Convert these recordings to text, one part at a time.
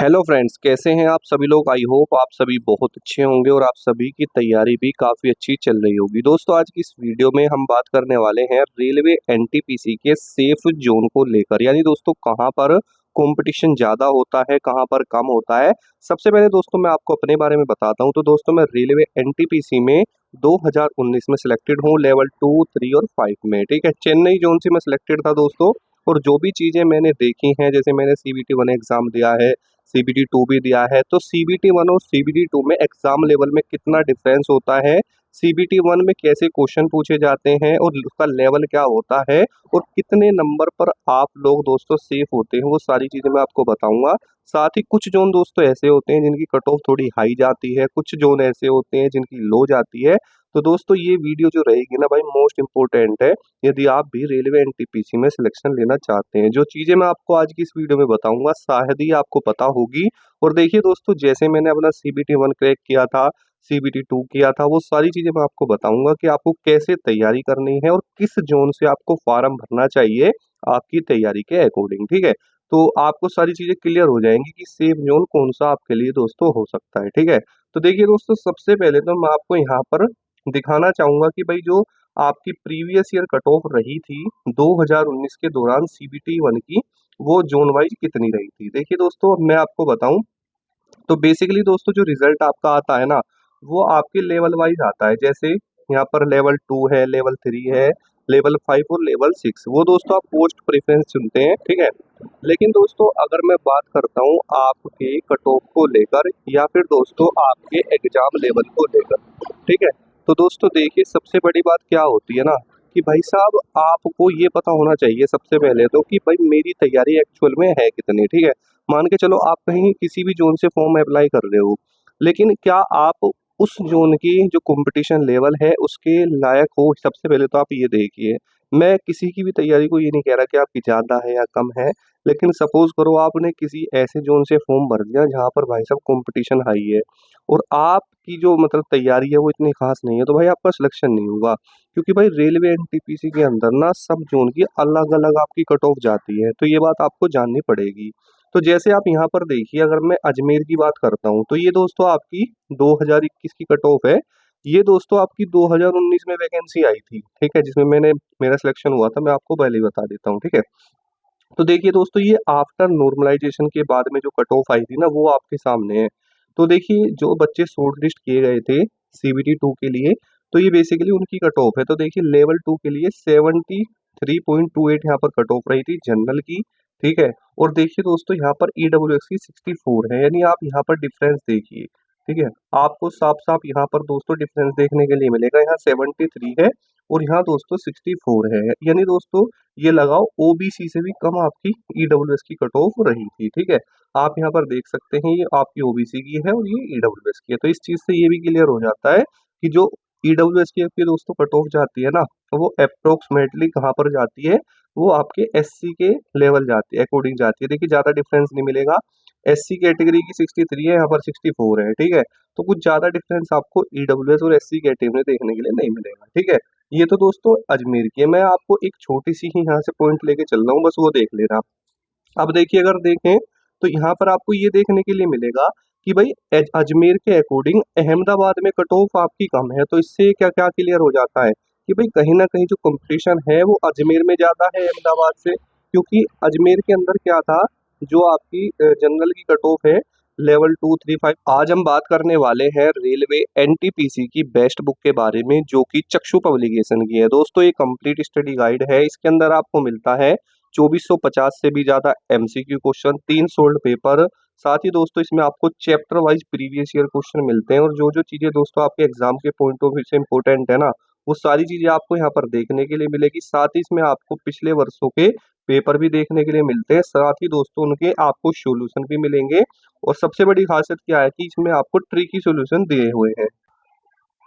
Hello friends, कैसे हैं आप सभी लोग। आई होप आप सभी बहुत अच्छे होंगे और आप सभी की तैयारी भी काफ़ी अच्छी चल रही होगी। दोस्तों, आज की इस वीडियो में हम बात करने वाले हैं रेलवे एनटीपीसी के सेफ जोन को लेकर। यानी दोस्तों, कहां पर कंपटीशन ज़्यादा होता है, कहां पर कम होता है। सबसे पहले दोस्तों मैं आपको अपने बारे में बताता हूं। तो दोस्तों, मैं रेलवे एनटीपीसी में 2019 में सिलेक्टेड हूँ, लेवल 2, 3 और 5 में। ठीक है, चेन्नई जोन से मैं सिलेक्टेड था दोस्तों। और जो भी चीज़ें मैंने देखी हैं, जैसे मैंने सीबीटी 1 एग्ज़ाम दिया है, सीबीटी 2 भी दिया है। तो सीबीटी 1 और सीबीटी 2 में एग्जाम लेवल में कितना डिफरेंस होता है, सीबीटी 1 में कैसे क्वेश्चन पूछे जाते हैं और उसका लेवल क्या होता है, और कितने नंबर पर आप लोग दोस्तों सेफ होते हैं, वो सारी चीज़ें मैं आपको बताऊंगा। साथ ही कुछ जोन दोस्तों ऐसे होते हैं जिनकी कट ऑफ थोड़ी हाई जाती है, कुछ जोन ऐसे होते हैं जिनकी लो जाती है। तो दोस्तों, ये वीडियो जो रहेगी ना भाई, मोस्ट इंपॉर्टेंट है यदि आप भी रेलवे एनटीपीसी में सिलेक्शन लेना चाहते हैं। जो चीज़ें मैं आपको आज की इस वीडियो में बताऊंगा शायद ही आपको पता होगी। और देखिए दोस्तों, जैसे मैंने अपना सीबीटी 1 क्रैक किया था, सीबीटी 2 किया था, वो सारी चीज़ें मैं आपको बताऊंगा कि आपको कैसे तैयारी करनी है और किस जोन से आपको फॉर्म भरना चाहिए आपकी तैयारी के अकॉर्डिंग। ठीक है, तो आपको सारी चीज़ें क्लियर हो जाएंगी कि सेफ जोन कौन सा आपके लिए दोस्तों हो सकता है। ठीक है, तो देखिए दोस्तों, सबसे पहले तो मैं आपको यहाँ पर दिखाना चाहूंगा कि भाई जो आपकी प्रीवियस ईयर कट ऑफ रही थी 2019 के दौरान सीबीटी 1 की, वो जोन वाइज कितनी रही थी। देखिए दोस्तों, अब मैं आपको बताऊं तो बेसिकली दोस्तों जो रिजल्ट आपका आता है ना, वो आपके लेवल वाइज आता है। जैसे यहाँ पर लेवल 2 है, लेवल 3 है, लेवल 5 और लेवल 6, वो दोस्तों आप पोस्ट प्रेफरेंस चुनते हैं। ठीक है, लेकिन दोस्तों अगर मैं बात करता हूँ आपके कट ऑफ को लेकर या फिर दोस्तों आपके एग्जाम लेवल को लेकर, ठीक है, तो दोस्तों देखिए, सबसे बड़ी बात क्या होती है ना कि भाई साहब, आपको ये पता होना चाहिए सबसे पहले तो कि भाई मेरी तैयारी एक्चुअल में है कितनी। ठीक है, मान के चलो आप कहीं किसी भी जोन से फॉर्म अप्लाई कर रहे हो, लेकिन क्या आप उस जोन की जो कंपटीशन लेवल है उसके लायक हो। सबसे पहले तो आप ये देखिए, मैं किसी की भी तैयारी को ये नहीं कह रहा कि आपकी ज़्यादा है या कम है, लेकिन सपोज करो आपने किसी ऐसे जोन से फॉर्म भर दिया जहाँ पर भाई साहब कंपटीशन हाई है और आपकी जो मतलब तैयारी है वो इतनी खास नहीं है, तो भाई आपका सिलेक्शन नहीं होगा। क्योंकि भाई रेलवे एनटीपीसी के अंदर ना सब जोन की अलग अलग आपकी कट ऑफ जाती है, तो ये बात आपको जाननी पड़ेगी। तो जैसे आप यहाँ पर देखिए, अगर मैं अजमेर की बात करता हूँ तो ये दोस्तों आपकी 2021 की कट ऑफ है। ये दोस्तों आपकी 2019 में वैकेंसी आई थी। ठीक है, जिसमें मेरा सिलेक्शन हुआ था, मैं आपको पहले ही बता देता हूँ। ठीक है, तो देखिए दोस्तों, ये आफ्टर नॉर्मलाइजेशन के बाद में जो कट ऑफ आई थी ना, वो आपके सामने है। तो देखिए, जो बच्चे शॉर्ट लिस्ट किए गए थे सीबीटी 2 के लिए, तो ये बेसिकली उनकी कट ऑफ है। तो देखिए, लेवल 2 के लिए 73.28 यहाँ पर कट ऑफ रही थी जनरल की। ठीक है, और देखिए दोस्तों, यहाँ पर ईडब्ल्यूएक्स की 64 है, यानी आप यहाँ पर डिफरेंस देखिए। ठीक है, आपको साफ साफ यहाँ पर दोस्तों डिफरेंस देखने के लिए मिलेगा। यहाँ 73 है और यहाँ दोस्तों 64 है, यानी दोस्तों ये लगाओ ओबीसी से भी कम आपकी ईडब्ल्यूएस की कट ऑफ रही थी। ठीक है, आप यहाँ पर देख सकते हैं, ये आपकी ओबीसी की है और ये ईडब्ल्यूएस की है। तो इस चीज से ये भी क्लियर हो जाता है कि जो ईडब्ल्यूएस की आपकी दोस्तों कट ऑफ जाती है ना, वो अप्रोक्सीमेटली कहाँ पर जाती है, वो आपके एससी के लेवल जाती है, अकॉर्डिंग जाती है। देखिए, ज्यादा डिफरेंस नहीं मिलेगा। एससी कैटेगरी की 63 है, यहाँ पर 64 है। ठीक है, तो कुछ ज्यादा डिफरेंस आपको ईडब्ल्यूएस और एससी कैटेगरी में देखने के लिए नहीं मिलेगा। ठीक है, ये तो दोस्तों अजमेर की है। मैं आपको एक छोटी सी ही यहाँ से पॉइंट लेके चल रहा हूँ, बस वो देख लेना। अब देखिए, अगर देखें तो यहाँ पर आपको ये देखने के लिए मिलेगा कि भाई अजमेर के अकॉर्डिंग अहमदाबाद में कट ऑफ आपकी कम है। तो इससे क्या क्या क्लियर हो जाता है कि भाई कहीं ना कहीं जो कंपटीशन है वो अजमेर में ज़्यादा है अहमदाबाद से। क्योंकि अजमेर के अंदर क्या था, जो आपकी जनरल की कट ऑफ है लेवल 2, 3, 5। आज हम बात करने वाले हैं रेलवे एनटीपीसी की बेस्ट बुक के बारे में, जो कि चक्षु पब्लिकेशन की है। दोस्तों, ये कंप्लीट स्टडी गाइड है। इसके अंदर आपको मिलता है 2450 से भी ज्यादा एमसीक्यू क्वेश्चन, 3 सोल्ड पेपर। साथ ही दोस्तों, इसमें आपको chapter wise previous year question मिलते हैं, और जो जो चीजें दोस्तों आपके एग्जाम के पॉइंट ऑफ व्यू से इंपॉर्टेंट है ना, वो सारी चीजें आपको यहाँ पर देखने के लिए मिलेगी। साथ ही इसमें आपको पिछले वर्षों के पेपर भी देखने के लिए मिलते हैं। साथ ही दोस्तों, उनके आपको सॉल्यूशन भी मिलेंगे। और सबसे बड़ी खासियत क्या है कि इसमें आपको ट्रिकी सॉल्यूशन दिए हुए हैं।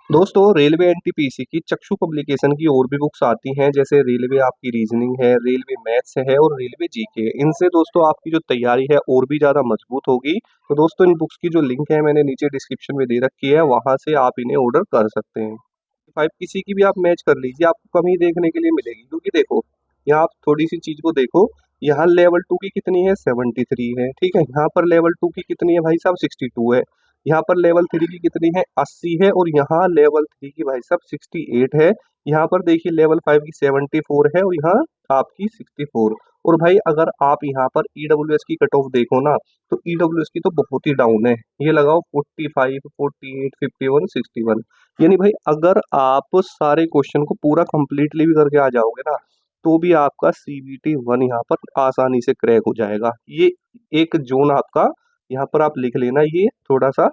दोस्तों, रेलवे एनटीपीसी की चक्षु पब्लिकेशन की और भी बुक्स आती हैं, जैसे रेलवे आपकी रीजनिंग है, रेलवे मैथ्स है और रेलवे जीके। इनसे दोस्तों आपकी जो तैयारी है और भी ज़्यादा मजबूत होगी। तो दोस्तों, इन बुक्स की जो लिंक है मैंने नीचे डिस्क्रिप्शन में दे रखी है, वहां से आप इन्हें ऑर्डर कर सकते हैं। 5 किसी की भी आप मैच कर लीजिए, आपको कम ही देखने के लिए मिलेगी। क्योंकि देखो, यहाँ आप थोड़ी सी चीज़ को देखो यहाँ लेवल 2 की कितनी है 73 है, ठीक है। यहाँ पर लेवल 2 की कितनी है भाई साहब 62 है। यहाँ पर लेवल 3 की कितनी है 80 है, और यहाँ लेवल 3 की भाई साहब 68 है। यहाँ पर देखिए लेवल 5 की 74 है, और यहाँ आपकी 64। और भाई अगर आप यहाँ पर ईडब्ल्यूएस की कट ऑफ देखो ना, तो ईडब्ल्यूएस की तो बहुत ही डाउन है। ये लगाओ 45, 48, 51, 61। यानी भाई अगर आप सारे क्वेश्चन को पूरा कंप्लीटली भी करके आ जाओगे ना, तो भी आपका सीबीटी 1 यहाँ पर आसानी से क्रैक हो जाएगा। ये एक जोन आपका यहाँ पर आप लिख लेना, ये थोड़ा सा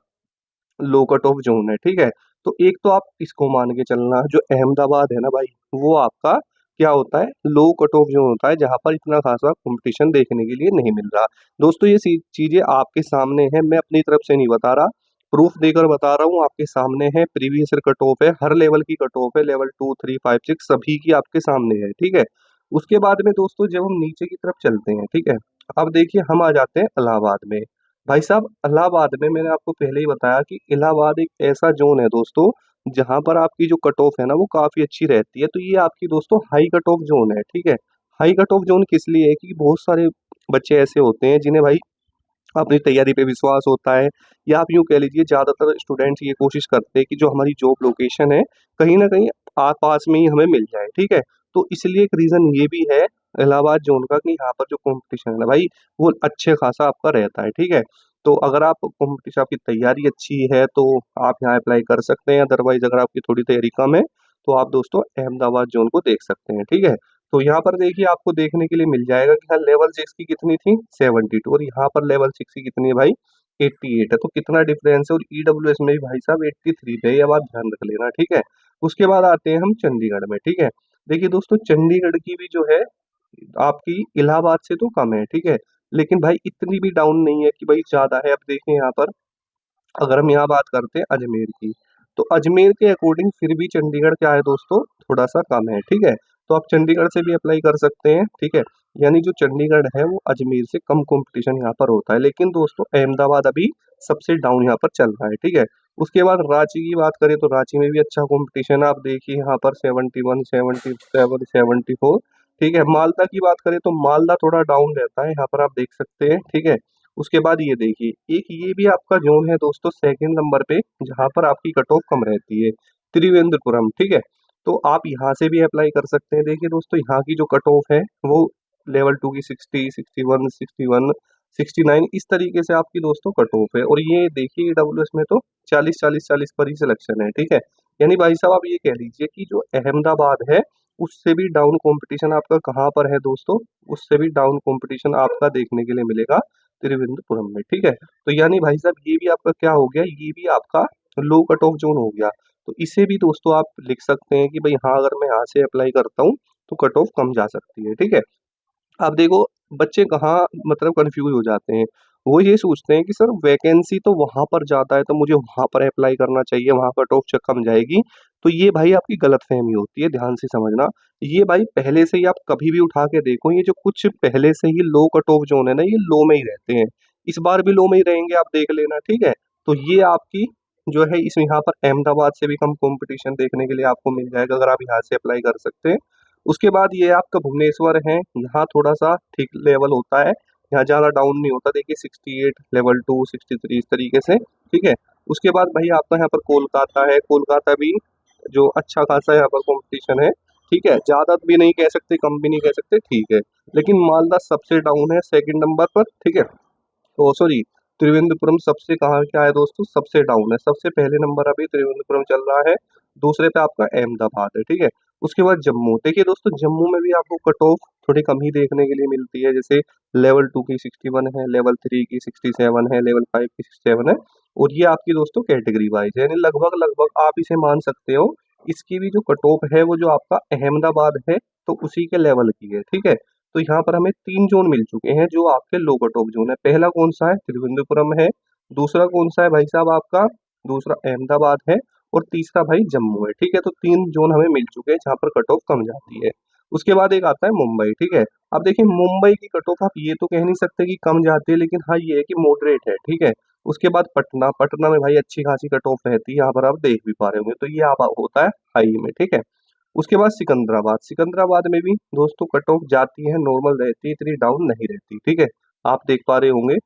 लो कट ऑफ जोन है, ठीक है। तो एक तो आप इसको मान के चलना, जो अहमदाबाद है ना भाई, वो आपका क्या होता है लो कट ऑफ जोन होता है, जहां पर इतना खासा कंपटीशन देखने के लिए नहीं मिल रहा। दोस्तों ये चीजें आपके सामने है, मैं अपनी तरफ से नहीं बता रहा, प्रूफ देकर बता रहा हूँ, आपके सामने है। प्रीवियस ईयर कट ऑफ है, हर लेवल की कट ऑफ है, लेवल 2, 3, 5, 6 सभी की आपके सामने है, ठीक है। उसके बाद में दोस्तों जब हम नीचे की तरफ चलते हैं, ठीक है, अब देखिए हम आ जाते हैं इलाहाबाद में। भाई साहब इलाहाबाद में मैंने आपको पहले ही बताया कि इलाहाबाद एक ऐसा जोन है दोस्तों, जहां पर आपकी जो कट ऑफ है ना वो काफी अच्छी रहती है। तो ये आपकी दोस्तों हाई कट ऑफ जोन है, ठीक है। हाई कट ऑफ जोन किस लिए है कि बहुत सारे बच्चे ऐसे होते हैं जिन्हें भाई अपनी तैयारी पे विश्वास होता है, या आप यूँ कह लीजिए ज़्यादातर स्टूडेंट्स ये कोशिश करते हैं कि जो हमारी जॉब लोकेशन है, कहीं न कहीं पास में ही हमें मिल जाए, ठीक है? तो इसलिए एक रीज़न ये भी है इलाहाबाद ज़ोन का कि यहाँ पर जो कॉम्पिटिशन है ना भाई, वो अच्छे खासा आपका रहता है, ठीक है? तो अगर आप कॉम्पिटिशन आपकी तैयारी अच्छी है, तो आप यहाँ अप्लाई कर सकते हैं, अदरवाइज़ अगर आपकी थोड़ी तैयारी कम है, तो आप दोस्तों अहमदाबाद ज़ोन को देख सकते हैं, ठीक है? तो यहाँ पर देखिए आपको देखने के लिए मिल जाएगा कि हाँ लेवल 6 की कितनी थी 72, और यहाँ पर लेवल 6 की कितनी है भाई 88 है। तो कितना डिफरेंस है, और ईडब्ल्यूएस में भी भाई साहब 83 पे है, ये बात ध्यान रख लेना, ठीक है। उसके बाद आते हैं हम चंडीगढ़ में, ठीक है। देखिए दोस्तों चंडीगढ़ की भी जो है आपकी इलाहाबाद से तो कम है, ठीक है, लेकिन भाई इतनी भी डाउन नहीं है कि भाई ज्यादा है। अब देखिए यहाँ पर अगर हम यहाँ बात करते हैं अजमेर की, तो अजमेर के अकॉर्डिंग फिर भी चंडीगढ़ क्या है दोस्तों थोड़ा सा कम है, ठीक है। तो आप चंडीगढ़ से भी अप्लाई कर सकते हैं, ठीक है। यानी जो चंडीगढ़ है वो अजमेर से कम कंपटीशन यहाँ पर होता है, लेकिन दोस्तों अहमदाबाद अभी सबसे डाउन यहाँ पर चल रहा है, ठीक है। उसके बाद रांची की बात करें तो रांची में भी अच्छा कंपटीशन है। आप देखिए यहाँ पर 71, 77, 74, ठीक है। मालदा की बात करें तो मालदा थोड़ा डाउन रहता है, यहाँ पर आप देख सकते हैं, ठीक है। उसके बाद ये देखिए एक ये भी आपका जोन है दोस्तों सेकंड नंबर पे, जहां पर आपकी कट ऑफ कम रहती है, त्रिवेंद्रपुरम, ठीक है। तो आप यहाँ से भी अप्लाई कर सकते हैं। देखिए दोस्तों यहाँ की जो कट ऑफ है वो लेवल 2 की 60, 61, 61, 69 इस तरीके से आपकी दोस्तों कट ऑफ है। और ये देखिए डब्ल्यूएस में तो 40, 40, 40 पर ही सिलेक्शन है, ठीक है। यानी भाई साहब आप ये कह लीजिए कि जो अहमदाबाद है उससे भी डाउन कंपटीशन आपका कहाँ पर है दोस्तों, उससे भी डाउन कंपटीशन आपका देखने के लिए मिलेगा तिरुवनंतपुरम में, ठीक है। तो यानी भाई साहब ये भी आपका क्या हो गया, ये भी आपका लो कट ऑफ जोन हो गया। तो इसे भी दोस्तों आप लिख सकते हैं कि भाई हाँ अगर मैं यहाँ से अप्लाई करता हूँ तो कट ऑफ कम जा सकती है, ठीक है। अब देखो बच्चे कहाँ मतलब कंफ्यूज हो जाते हैं, वो ये सोचते हैं कि सर वैकेंसी तो वहां पर जाता है तो मुझे वहां पर अप्लाई करना चाहिए, वहां कट ऑफ कम जाएगी। तो ये भाई आपकी गलतफहमी होती है, ध्यान से समझना। ये भाई पहले से ही आप कभी भी उठा के देखो, ये जो कुछ पहले से ही लो कट ऑफ जोन है ना ये लो में ही रहते हैं, इस बार भी लो में ही रहेंगे, आप देख लेना, ठीक है। तो ये आपकी जो है इसमें यहाँ पर अहमदाबाद से भी कम कंपटीशन देखने के लिए आपको मिल जाएगा, अगर आप यहाँ से अप्लाई कर सकते हैं। उसके बाद ये आपका भुवनेश्वर है, यहाँ थोड़ा सा ठीक लेवल होता है, यहाँ ज़्यादा डाउन नहीं होता। देखिए 68, लेवल 2, 63 इस तरीके से, ठीक है। उसके बाद भाई आपका यहाँ पर कोलकाता है, कोलकाता भी जो अच्छा खासा यहाँ पर कंपटीशन है, ठीक है। ज़्यादा भी नहीं कह सकते, कम भी नहीं कह सकते, ठीक है। लेकिन मालदा सबसे डाउन है सेकंड नंबर पर, ठीक है। ओ सॉरी, त्रिवेंद्रपुरम सबसे कहाँ क्या है दोस्तों सबसे डाउन है। सबसे पहले नंबर अभी त्रिवेंद्रपुरम चल रहा है, दूसरे पे आपका अहमदाबाद है, ठीक है। उसके बाद जम्मू, देखिए दोस्तों जम्मू में भी आपको कट ऑफ थोड़ी कम ही देखने के लिए मिलती है, जैसे लेवल 2 की 61 है, लेवल 3 की 67 है, लेवल 5 की 67 है। और ये आपकी दोस्तों कैटेगरी वाइज है, यानी लगभग लगभग आप इसे मान सकते हो इसकी भी जो कट ऑफ है वो जो आपका अहमदाबाद है तो उसी के लेवल की है, ठीक है। तो यहाँ पर हमें 3 जोन मिल चुके हैं जो आपके लो कट ऑफ जोन है। पहला कौन सा है तिरुवनंतपुरम है, दूसरा कौन सा है भाई साहब आपका, दूसरा अहमदाबाद है, और तीसरा भाई जम्मू है, ठीक है। तो 3 जोन हमें मिल चुके हैं जहाँ पर कट ऑफ कम जाती है। उसके बाद एक आता है मुंबई, ठीक है। अब देखिए मुंबई की कट ऑफ आप ये तो कह नहीं सकते कि कम जाती है, लेकिन हाँ ये है कि मॉडरेट है, ठीक है। उसके बाद पटना, पटना में भाई अच्छी खासी कट ऑफ रहती है, यहाँ पर आप देख भी पा रहे होंगे, तो ये आप होता है हाई में, ठीक है। उसके बाद सिकंदराबाद, सिकंदराबाद में भी दोस्तों कट ऑफ जाती है, नॉर्मल रहती है, इतनी डाउन नहीं रहती, ठीक है, आप देख पा रहे होंगे।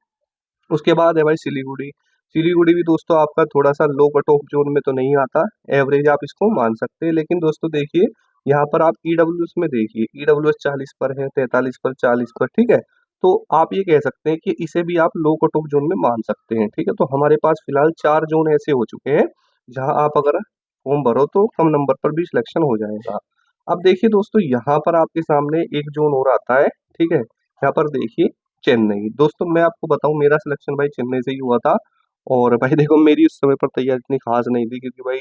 उसके बाद है भाई सिलीगुड़ी, सिलीगुड़ी भी दोस्तों आपका थोड़ा सा लो कट ऑफ जोन में तो नहीं आता, एवरेज आप इसको मान सकते हैं, लेकिन दोस्तों देखिए यहाँ पर आप ईडब्ल्यूएस में देखिए, ईडब्ल्यूएस 40 पर है, 43 पर, 40 पर, ठीक है। तो आप ये कह सकते हैं कि इसे भी आप लो कट ऑफ जोन में मान सकते हैं, ठीक है। तो हमारे पास फिलहाल 4 जोन ऐसे हो चुके हैं जहां आप अगर फॉर्म भरो तो कम नंबर पर भी सिलेक्शन हो जाएगा। अब देखिए दोस्तों यहाँ पर आपके सामने एक जोन और आता है, ठीक है, यहाँ पर देखिए चेन्नई। दोस्तों मैं आपको बताऊं मेरा सिलेक्शन भाई चेन्नई से ही हुआ था, और भाई देखो मेरी उस समय पर तैयारी इतनी खास नहीं थी, क्योंकि भाई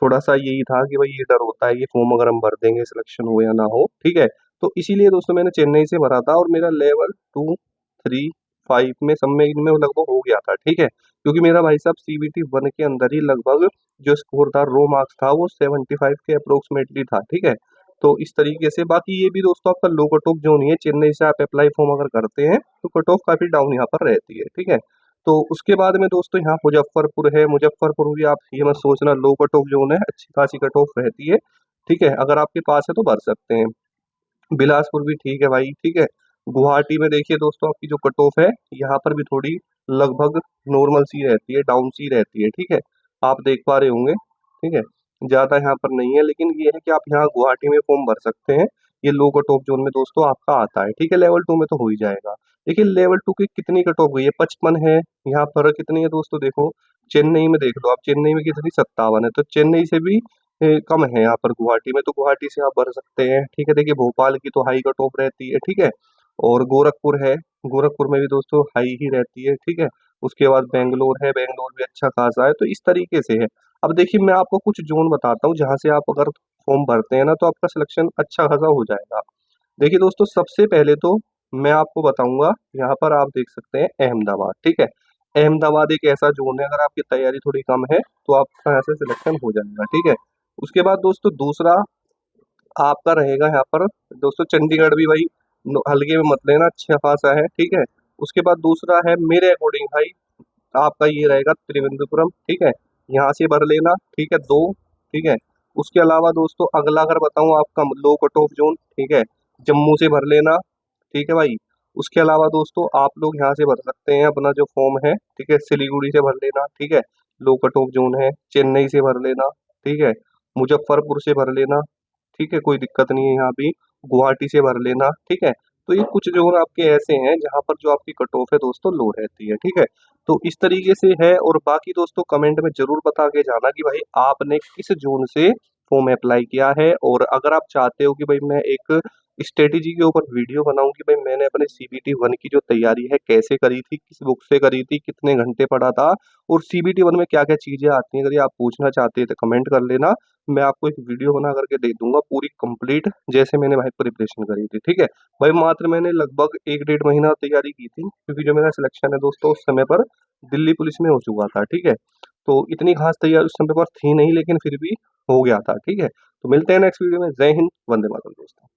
थोड़ा सा यही था कि भाई ये डर होता है कि फॉर्म अगर हम भर देंगे सिलेक्शन हो या ना हो, ठीक है। तो इसीलिए दोस्तों मैंने चेन्नई से भरा था, और मेरा लेवल 2, 3, 5 में सब में इनमें लगभग हो गया था, ठीक है, क्योंकि मेरा भाई साहब सीबीटी 1 के अंदर ही लगभग जो स्कोर था, रो मार्क्स था, वो 75 के अप्रोक्सीमेटली था, ठीक है। तो इस तरीके से बाकी ये भी दोस्तों आपका लो कट ऑफ जोन ही है, चेन्नई से आप अप्लाई फॉर्म अगर करते हैं तो कट ऑफ काफी डाउन यहाँ पर रहती है, ठीक है। तो उसके बाद में दोस्तों यहाँ मुजफ्फरपुर है, मुजफ्फरपुर भी आप ये मत सोचना लो कट ऑफ जोन है, अच्छी खासी कट ऑफ रहती है, ठीक है, अगर आपके पास है तो भर सकते हैं। बिलासपुर भी ठीक है भाई, ठीक है। गुवाहाटी में देखिए दोस्तों आपकी जो कट ऑफ है यहाँ पर भी थोड़ी लगभग नॉर्मल सी रहती है, डाउन सी रहती है, ठीक है, आप देख पा रहे होंगे, ठीक है, ज्यादा यहाँ पर नहीं है, लेकिन ये है कि आप यहाँ गुवाहाटी में फॉर्म भर सकते हैं, ये लो कट ऑफ जोन में दोस्तों आपका आता है, ठीक है। लेवल 2 में तो हो ही जाएगा। देखिए लेवल 2 की कितनी कट ऑफ गई है, 55 है, यहाँ पर कितनी है दोस्तों देखो, चेन्नई में देख लो आप, चेन्नई में कितनी, 57 है, तो चेन्नई से भी कम है यहाँ पर गुवाहाटी में, तो गुवाहाटी से आप भर सकते हैं, ठीक है। देखिए भोपाल की तो हाई कट ऑफ रहती है, ठीक है, और गोरखपुर है, गोरखपुर में भी दोस्तों हाई ही रहती है, ठीक है। उसके बाद बेंगलोर है, बेंगलोर भी अच्छा खासा है, तो इस तरीके से है। अब देखिए मैं आपको कुछ जोन बताता हूँ जहाँ से आप अगर फॉर्म भरते हैं ना तो आपका सिलेक्शन अच्छा खासा हो जाएगा। देखिए दोस्तों सबसे पहले तो मैं आपको बताऊंगा, यहाँ पर आप देख सकते हैं अहमदाबाद, ठीक है। अहमदाबाद एक ऐसा जोन है, अगर आपकी तैयारी थोड़ी कम है तो आपका यहाँ से सिलेक्शन हो जाएगा, ठीक है। उसके बाद दोस्तों दूसरा आपका रहेगा यहाँ पर दोस्तों चंडीगढ़ भी भाई हल्के में मत लेना, अच्छा खासा है, ठीक है। उसके बाद दूसरा है मेरे अकॉर्डिंग भाई आपका ये रहेगा त्रिवेंद्रपुरम, ठीक है, यहाँ से भर लेना, ठीक है, 2, ठीक है। उसके अलावा दोस्तों अगला अगर बताऊं आपका लो कट ऑफ जोन, ठीक है, जम्मू से भर लेना, ठीक है भाई। उसके अलावा दोस्तों आप लोग यहाँ से भर सकते हैं अपना जो फॉर्म है, ठीक है, सिलीगुड़ी से भर लेना, ठीक है, लो कट ऑफ जोन है, चेन्नई से भर लेना, ठीक है, मुजफ्फरपुर से भर लेना, ठीक है, कोई दिक्कत नहीं है यहाँ भी, गुवाहाटी से भर लेना, ठीक है। तो ये कुछ जोन आपके ऐसे हैं जहाँ पर जो आपकी कट ऑफ है दोस्तों लो रहती है, ठीक है। तो इस तरीके से है, और बाकी दोस्तों कमेंट में जरूर बता के जाना कि भाई आपने किस जोन से फॉर्म अप्लाई किया है, और अगर आप चाहते हो कि भाई मैं एक स्ट्रेटेजी के ऊपर वीडियो बनाऊं कि भाई मैंने अपने सीबीटी 1 की जो तैयारी है कैसे करी थी, किस बुक से करी थी, कितने घंटे पढ़ा था, और सीबीटी 1 में क्या क्या चीजें आती हैं, अगर ये आप पूछना चाहते हैं तो कमेंट कर लेना, मैं आपको एक वीडियो बना करके दे दूंगा पूरी कंप्लीट, जैसे मैंने भाई प्रिपरेशन करी थी, ठीक है। भाई मात्र मैंने लगभग 1 डेढ़ महीना तैयारी की थी, क्योंकि जो मेरा सिलेक्शन है दोस्तों उस समय पर दिल्ली पुलिस में हो चुका था, ठीक है। तो इतनी खास तैयारी उस समय पर थी नहीं, लेकिन फिर भी हो गया था, ठीक है। तो मिलते हैं नेक्स्ट वीडियो में। जय हिंद, वंदे मातरम दोस्तों।